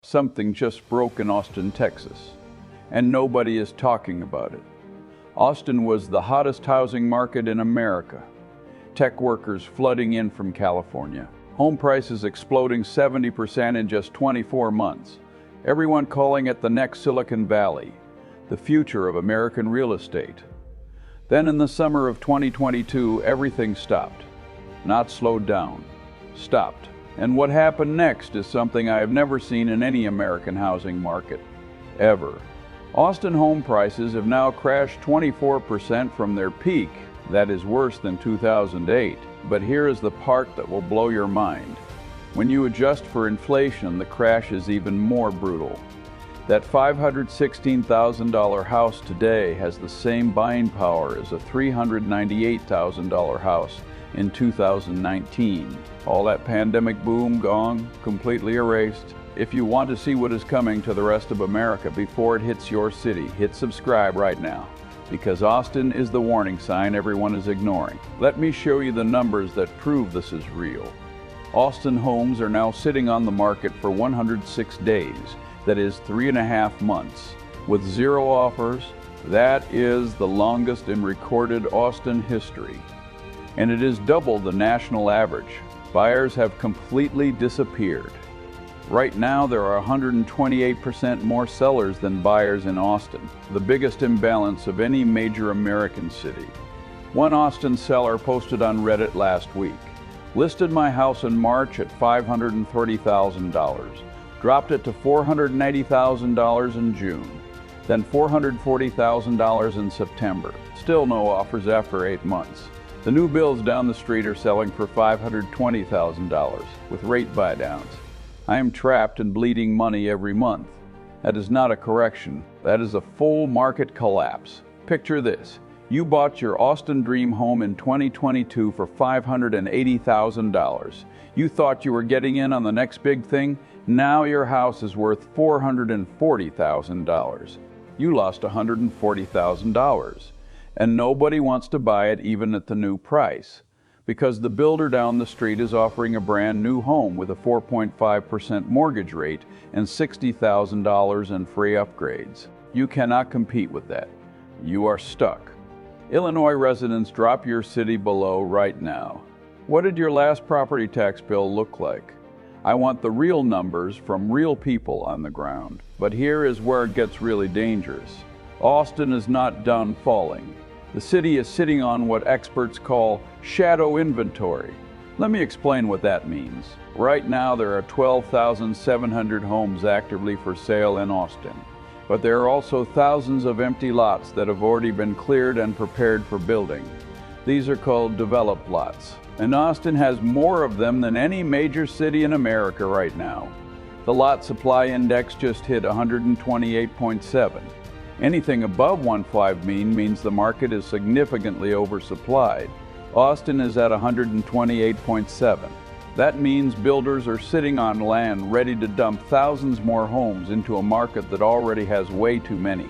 Something just broke in Austin, Texas, and nobody is talking about it. Austin was the hottest housing market in America. Tech workers flooding in from California. Home prices exploding 70% in just 24 months. Everyone calling it the next Silicon Valley, the future of American real estate. Then in the summer of 2022, everything stopped. Not slowed down, stopped. And what happened next is something I have never seen in any American housing market, ever. Austin home prices have now crashed 24% from their peak. That is worse than 2008. But here is the part that will blow your mind. When you adjust for inflation, the crash is even more brutal. That $516,000 house today has the same buying power as a $398,000 house in 2019. All that pandemic boom gone, completely erased. If you want to see what is coming to the rest of America before it hits your city, hit subscribe right now, because Austin is the warning sign everyone is ignoring. Let me show you the numbers that prove this is real. Austin homes are now sitting on the market for 106 days, that is 3.5 months, with 0 offers. That is the longest in recorded Austin history. And it is double the national average. Buyers have completely disappeared. Right now, there are 128% more sellers than buyers in Austin, the biggest imbalance of any major American city. One Austin seller posted on Reddit last week, listed my house in March at $530,000, dropped it to $480,000 in June, then $440,000 in September. Still no offers after 8 months. The new builds down the street are selling for $520,000 with rate buydowns. I am trapped and bleeding money every month. That is not a correction. That is a full market collapse. Picture this. You bought your Austin dream home in 2022 for $580,000. You thought you were getting in on the next big thing. Now your house is worth $440,000. You lost $140,000. And nobody wants to buy it even at the new price, because the builder down the street is offering a brand new home with a 4.5% mortgage rate and $60,000 in free upgrades. You cannot compete with that. You are stuck. Illinois residents, drop your city below right now. What did your last property tax bill look like? I want the real numbers from real people on the ground. But here is where it gets really dangerous. Austin is not done falling. The city is sitting on what experts call shadow inventory. Let me explain what that means. Right now there are 12,700 homes actively for sale in Austin, but there are also thousands of empty lots that have already been cleared and prepared for building. These are called developed lots, and Austin has more of them than any major city in America right now. The lot supply index just hit 128.7. Anything above 1.5 means the market is significantly oversupplied. Austin is at 128.7. That means builders are sitting on land ready to dump thousands more homes into a market that already has way too many.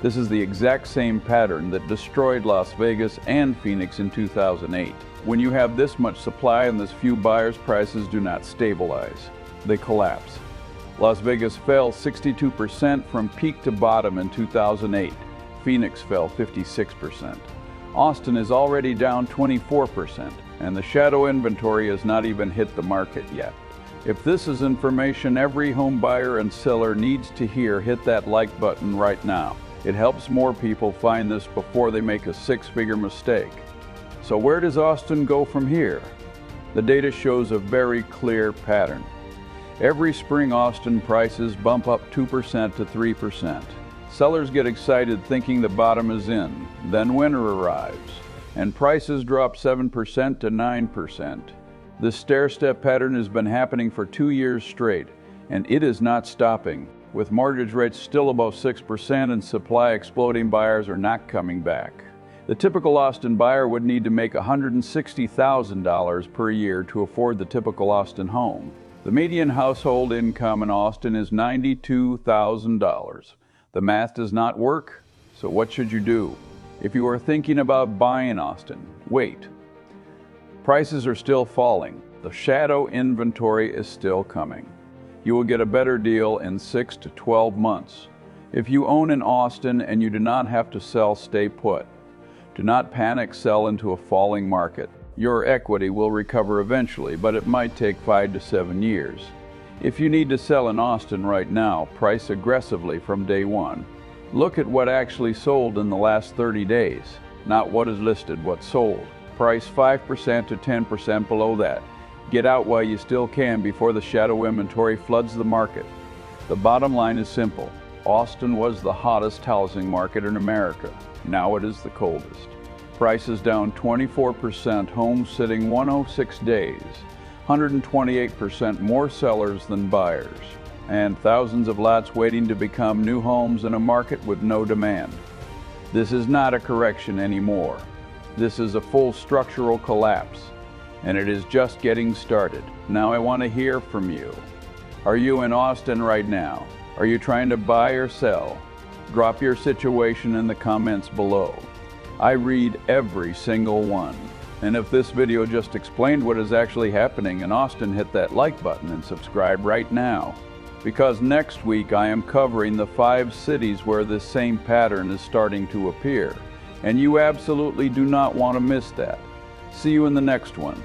This is the exact same pattern that destroyed Las Vegas and Phoenix in 2008. When you have this much supply and this few buyers, prices do not stabilize. They collapse. Las Vegas fell 62% from peak to bottom in 2008. Phoenix fell 56%. Austin is already down 24%, and the shadow inventory has not even hit the market yet. If this is information every home buyer and seller needs to hear, hit that like button right now. It helps more people find this before they make a 6-figure mistake. So where does Austin go from here? The data shows a very clear pattern. Every spring, Austin prices bump up 2% to 3%. Sellers get excited thinking the bottom is in. Then winter arrives, and prices drop 7% to 9%. This stair-step pattern has been happening for 2 years straight, and it is not stopping. With mortgage rates still above 6% and supply exploding, buyers are not coming back. The typical Austin buyer would need to make $160,000 per year to afford the typical Austin home. The median household income in Austin is $92,000. The math does not work, so what should you do? If you are thinking about buying Austin, wait. Prices are still falling. The shadow inventory is still coming. You will get a better deal in 6 to 12 months. If you own in Austin and you do not have to sell, stay put. Do not panic sell into a falling market. Your equity will recover eventually, but it might take 5 to 7 years. If you need to sell in Austin right now, price aggressively from day one. Look at what actually sold in the last 30 days, not what is listed, what sold. Price 5% to 10% below that. Get out while you still can before the shadow inventory floods the market. The bottom line is simple. Austin was the hottest housing market in America. Now it is the coldest. Prices down 24%, homes sitting 106 days, 128% more sellers than buyers, and thousands of lots waiting to become new homes in a market with no demand. This is not a correction anymore. This is a full structural collapse, and it is just getting started. Now I want to hear from you. Are you in Austin right now? Are you trying to buy or sell? Drop your situation in the comments below. I read every single one. And if this video just explained what is actually happening in Austin, hit that like button and subscribe right now. Because next week I am covering the 5 cities where this same pattern is starting to appear. And you absolutely do not want to miss that. See you in the next one.